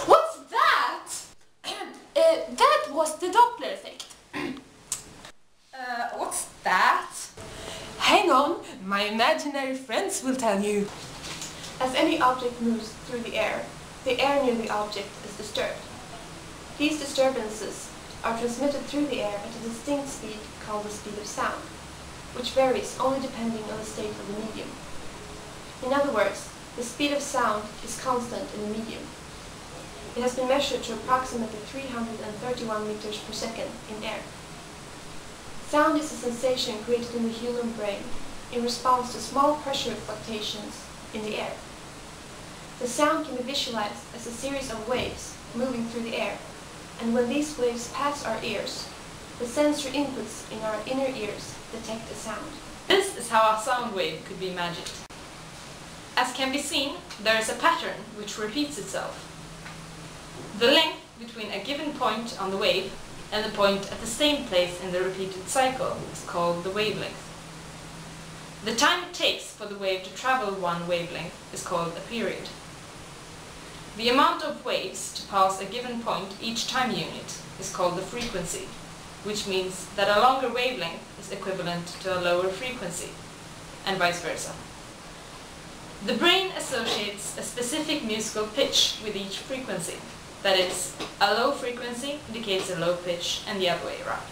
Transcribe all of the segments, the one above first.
What's that? That was the Doppler effect. What's that? Hang on, my imaginary friends will tell you. As any object moves through the air near the object is disturbed. These disturbances are transmitted through the air at a distinct speed called the speed of sound, which varies only depending on the state of the medium. In other words, the speed of sound is constant in the medium. It has been measured to approximately 331 meters per second in air. Sound is a sensation created in the human brain in response to small pressure fluctuations in the air. The sound can be visualized as a series of waves moving through the air, and when these waves pass our ears, the sensory inputs in our inner ears detect a sound. This is how a sound wave could be imagined. As can be seen, there is a pattern which repeats itself. The length between a given point on the wave and the point at the same place in the repeated cycle is called the wavelength. The time it takes for the wave to travel one wavelength is called a period. The amount of waves to pass a given point each time unit is called the frequency, which means that a longer wavelength is equivalent to a lower frequency, and vice versa. The brain associates a specific musical pitch with each frequency. That is, a low frequency indicates a low pitch and the other way around.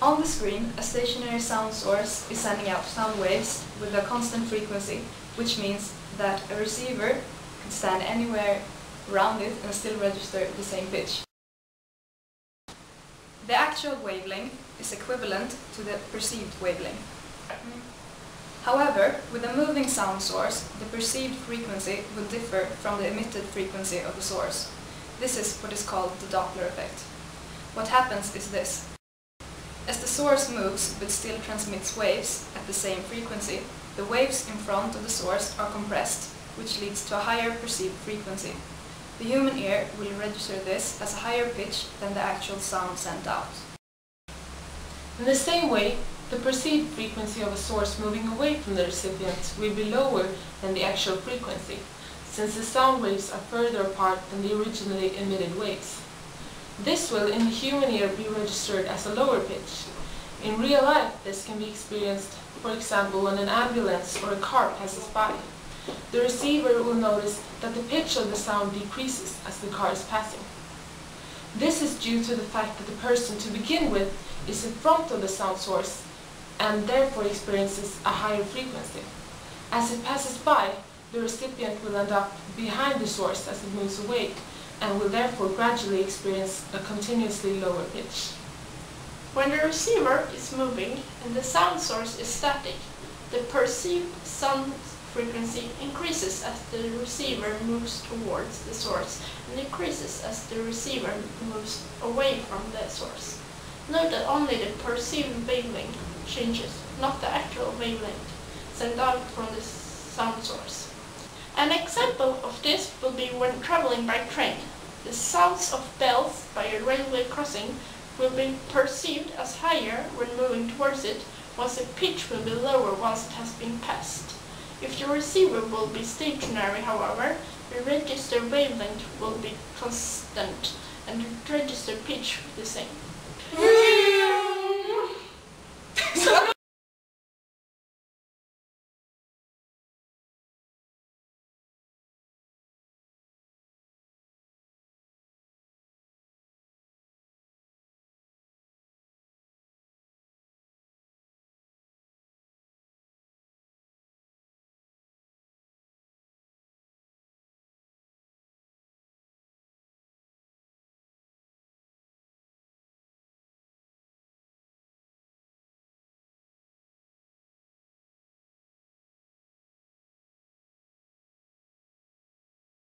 On the screen, a stationary sound source is sending out sound waves with a constant frequency, which means that a receiver can stand anywhere around it and still register the same pitch. The actual wavelength is equivalent to the perceived wavelength. However, with a moving sound source, the perceived frequency will differ from the emitted frequency of the source. This is what is called the Doppler effect. What happens is this. As the source moves but still transmits waves at the same frequency, the waves in front of the source are compressed, which leads to a higher perceived frequency. The human ear will register this as a higher pitch than the actual sound sent out. In the same way, the perceived frequency of a source moving away from the recipient will be lower than the actual frequency, since the sound waves are further apart than the originally emitted waves. This will, in the human ear, be registered as a lower pitch. In real life, this can be experienced, for example, when an ambulance or a car passes by. The receiver will notice that the pitch of the sound decreases as the car is passing. This is due to the fact that the person to begin with is in front of the sound source and therefore experiences a higher frequency. As it passes by, the recipient will end up behind the source as it moves away and will therefore gradually experience a continuously lower pitch. When the receiver is moving and the sound source is static, the perceived sound frequency increases as the receiver moves towards the source and decreases as the receiver moves away from the source. Note that only the perceived wavelength changes, not the actual wavelength sent out from the sound source. An example of this will be when traveling by train. The sounds of bells by a railway crossing will be perceived as higher when moving towards it, whilst the pitch will be lower once it has been passed. If the receiver will be stationary, however, the registered wavelength will be constant and the registered pitch the same.